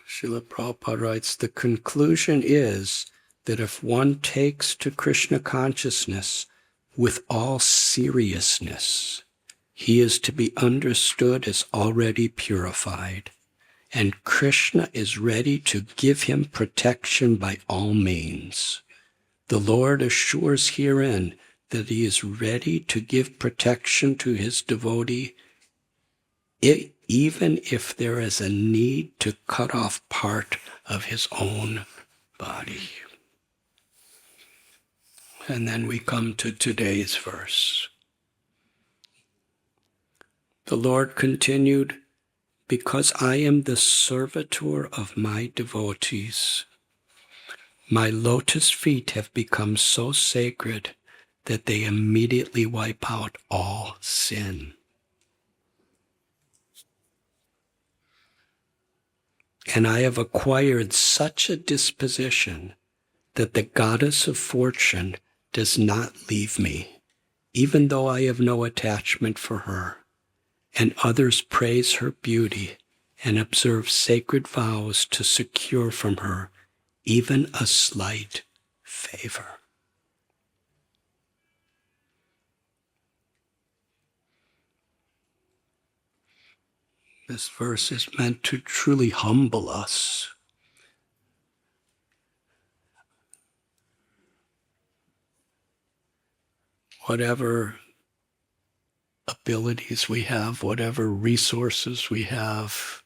Srila Prabhupada writes, the conclusion is that if one takes to Krishna consciousness with all seriousness, he is to be understood as already purified, and Krishna is ready to give him protection by all means. The Lord assures herein that he is ready to give protection to his devotee, even if there is a need to cut off part of his own body. And then we come to today's verse. The Lord continued, "Because I am the servitor of my devotees, my lotus feet have become so sacred that they immediately wipe out all sin. And I have acquired such a disposition that the goddess of fortune does not leave me, even though I have no attachment for her, and others praise her beauty and observe sacred vows to secure from her even a slight favor." This verse is meant to truly humble us. Whatever abilities we have, whatever resources we have,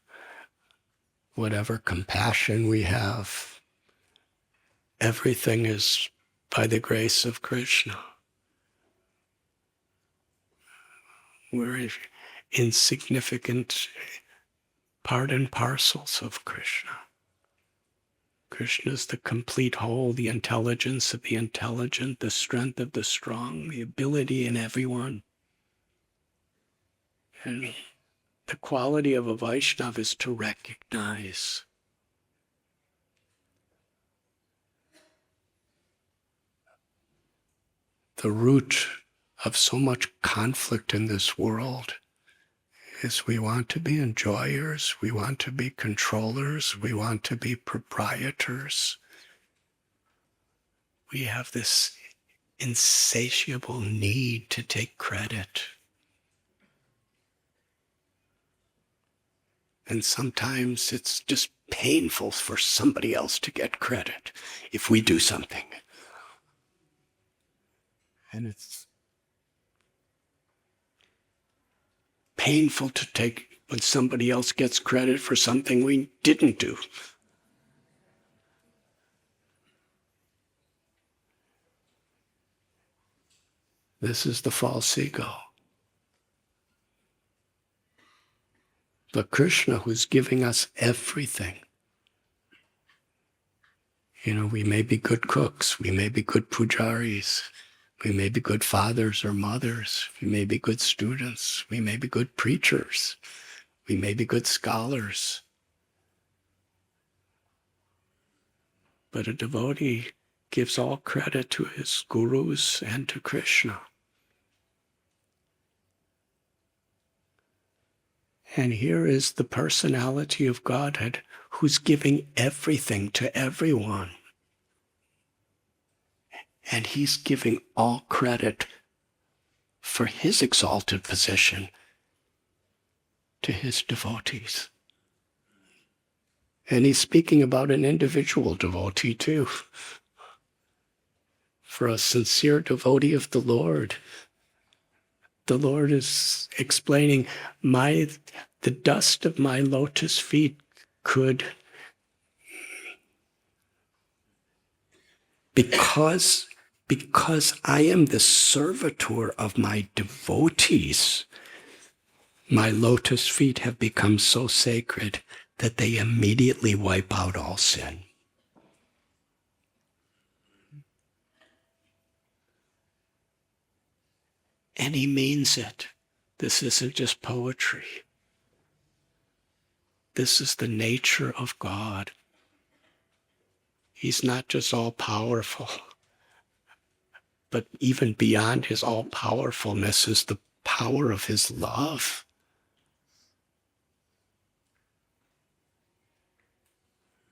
whatever compassion we have, everything is by the grace of Krishna. We're insignificant part and parcels of Krishna. Krishna is the complete whole, the intelligence of the intelligent, the strength of the strong, the ability in everyone. And the quality of a Vaishnava is to recognize the root of so much conflict in this world is we want to be enjoyers, we want to be controllers, we want to be proprietors. We have this insatiable need to take credit. And sometimes it's just painful for somebody else to get credit if we do something. And it's painful to take when somebody else gets credit for something we didn't do. This is the false ego. But Krishna, who's giving us everything. We may be good cooks, we may be good pujaris, we may be good fathers or mothers, we may be good students, we may be good preachers, we may be good scholars. But a devotee gives all credit to his gurus and to Krishna. And here is the personality of Godhead who's giving everything to everyone. And he's giving all credit for his exalted position to his devotees. And he's speaking about an individual devotee too. For a sincere devotee of the Lord is explaining the dust of my lotus feet could, because I am the servitor of my devotees, my lotus feet have become so sacred that they immediately wipe out all sin. And he means it. This isn't just poetry. This is the nature of God. He's not just all-powerful, but even beyond his all-powerfulness is the power of his love.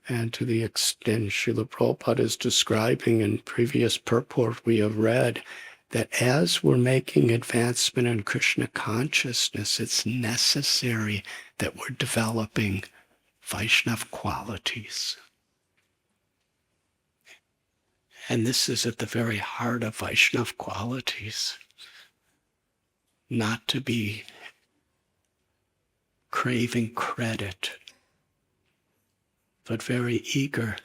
And to the extent Srila Prabhupada is describing in previous purport we have read, that as we're making advancement in Krishna consciousness, it's necessary that we're developing Vaishnava qualities. And this is at the very heart of Vaishnava qualities. Not to be craving credit, but very eager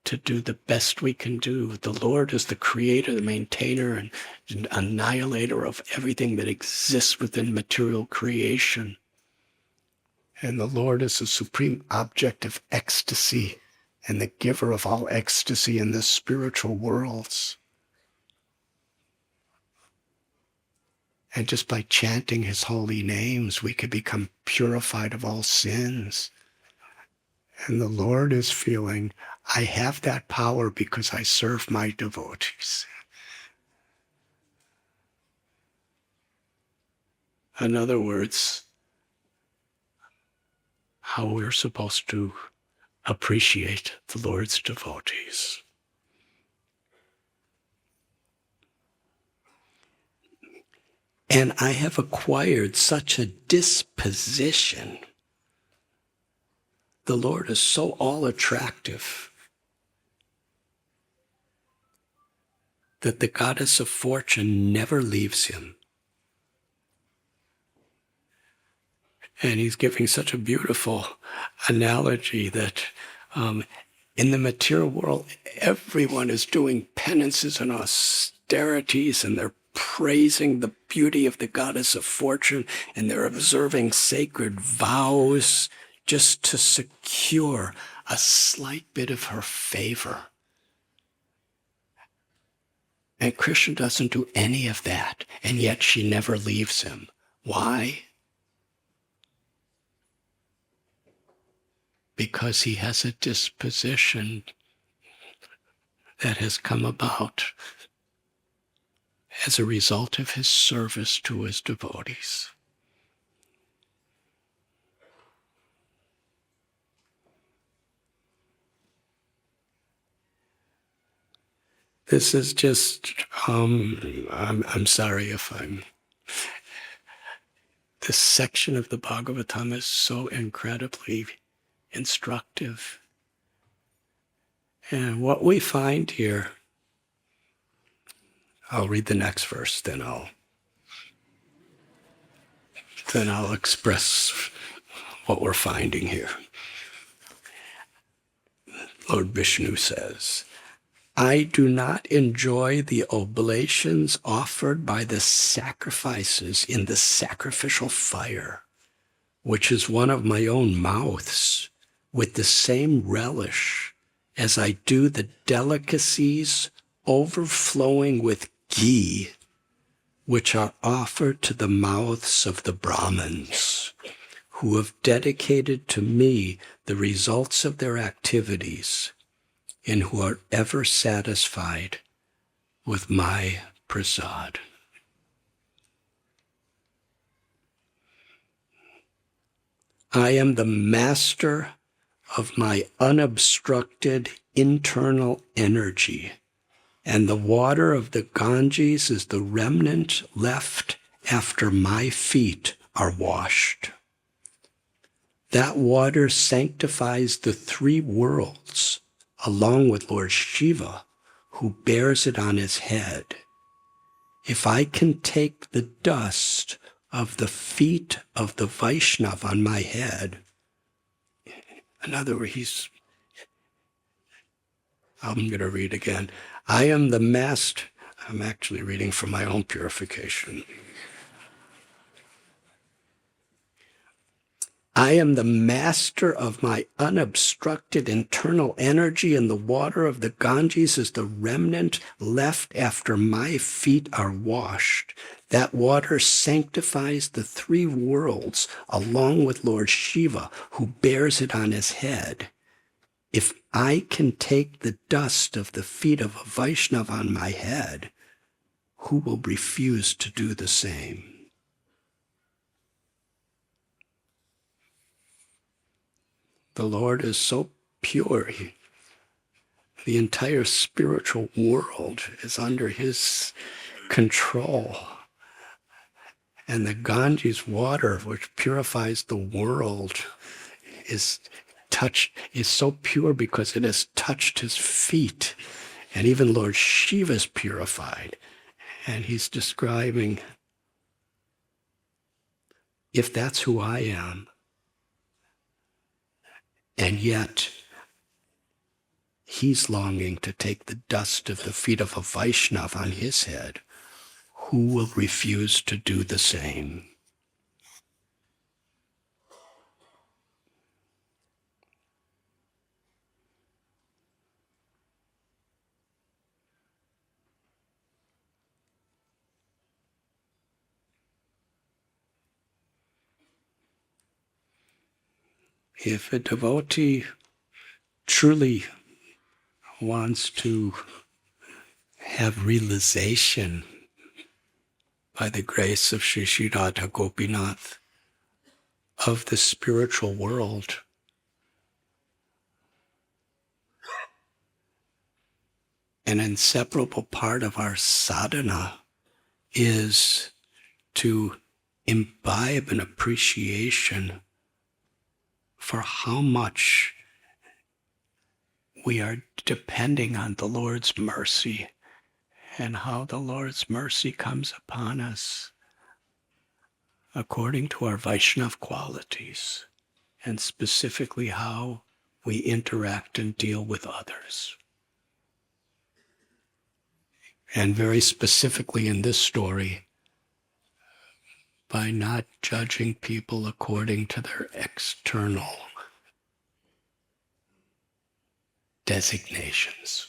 to do the best we can do. The Lord is the creator, the maintainer, and annihilator of everything that exists within material creation. And the Lord is the supreme object of ecstasy and the giver of all ecstasy in the spiritual worlds. And just by chanting his holy names, we could become purified of all sins. And the Lord is feeling, I have that power because I serve my devotees. In other words, how we're supposed to appreciate the Lord's devotees. And I have acquired such a disposition. The Lord is so all-attractive that the goddess of fortune never leaves him. And he's giving such a beautiful analogy that in the material world, everyone is doing penances and austerities, and they're praising the beauty of the goddess of fortune, and they're observing sacred vows just to secure a slight bit of her favor. And Krishna doesn't do any of that, and yet she never leaves him. Why? Because he has a disposition that has come about as a result of his service to his devotees. This is just, I'm sorry if this section of the Bhagavatam is so incredibly instructive. And what we find here, I'll read the next verse, then I'll express what we're finding here. Lord Vishnu says, I do not enjoy the oblations offered by the sacrifices in the sacrificial fire, which is one of my own mouths, with the same relish as I do the delicacies overflowing with ghee, which are offered to the mouths of the Brahmins, who have dedicated to me the results of their activities, and who are ever satisfied with my prasad. I am the master of my unobstructed internal energy, and the water of the Ganges is the remnant left after my feet are washed. That water sanctifies the three worlds, along with Lord Shiva, who bears it on his head. If I can take the dust of the feet of the Vaishnava on my head, in other words, I'm going to read again. I am the master. I'm actually reading from my own purification. I am the master of my unobstructed internal energy, and the water of the Ganges is the remnant left after my feet are washed. That water sanctifies the three worlds, along with Lord Shiva, who bears it on his head. If I can take the dust of the feet of a Vaishnava on my head, who will refuse to do the same? The Lord is so pure. The entire spiritual world is under his control. And the Ganges water, which purifies the world, is is so pure because it has touched his feet. And even Lord Shiva is purified. And he's describing, if that's who I am, and yet he's longing to take the dust of the feet of a Vaishnava on his head, who will refuse to do the same? If a devotee truly wants to have realization by the grace of Sri Sri Radha Gopinath of the spiritual world, an inseparable part of our sadhana is to imbibe an appreciation for how much we are depending on the Lord's mercy and how the Lord's mercy comes upon us according to our Vaishnava qualities, and specifically how we interact and deal with others. And very specifically in this story, by not judging people according to their external designations.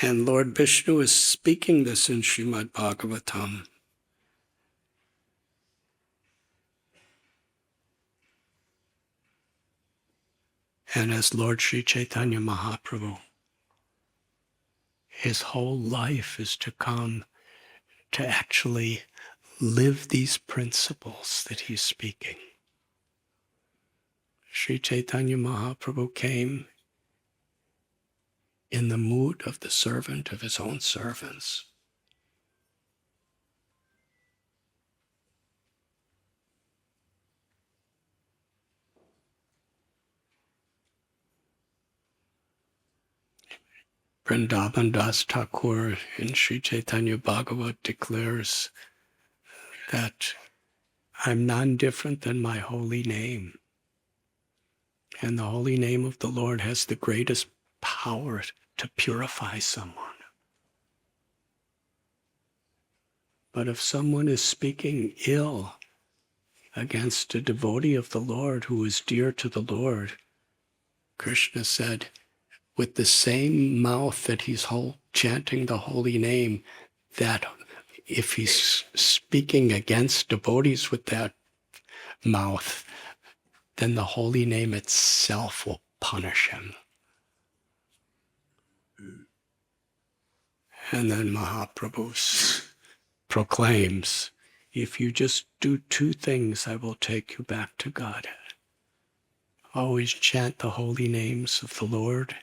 And Lord Vishnu is speaking this in Srimad Bhagavatam. And as Lord Sri Chaitanya Mahaprabhu, his whole life is to come to actually live these principles that he's speaking. Sri Chaitanya Mahaprabhu came in the mood of the servant of his own servants. Vrindavan Das Thakur in Sri Chaitanya Bhagavat declares that I'm none different than my holy name. And the holy name of the Lord has the greatest power to purify someone. But if someone is speaking ill against a devotee of the Lord who is dear to the Lord, Krishna said, with the same mouth that he's chanting the holy name, that if he's speaking against devotees with that mouth, then the holy name itself will punish him. And then Mahaprabhu proclaims, if you just do two things, I will take you back to God. Always chant the holy names of the Lord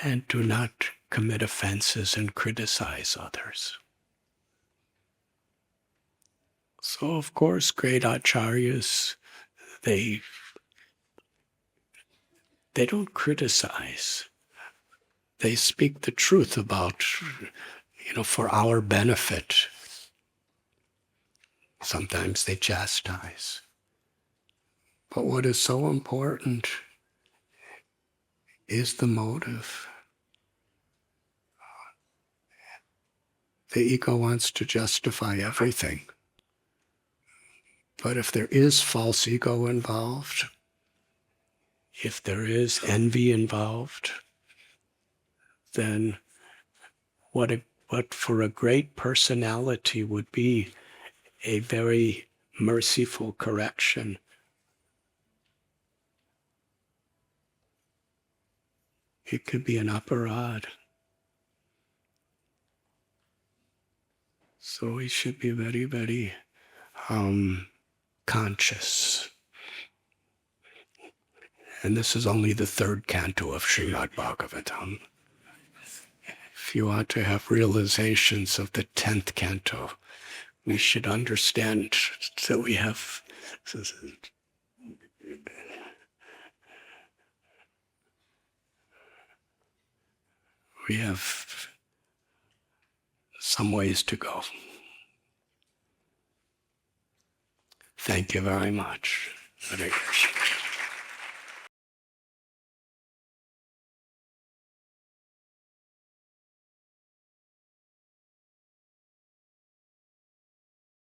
and do not commit offenses and criticize others. So, of course, great acharyas, they don't criticize. They speak the truth about, for our benefit. Sometimes they chastise. But what is so important is the motive. The ego wants to justify everything. But if there is false ego involved, if there is envy involved, then what for a great personality would be a very merciful correction, it could be an aparad. So we should be very, very conscious. And this is only the third canto of Srimad Bhagavatam. If you want to have realizations of the 10th canto, we should understand that we have some ways to go. Thank you very much. Hare Krishna.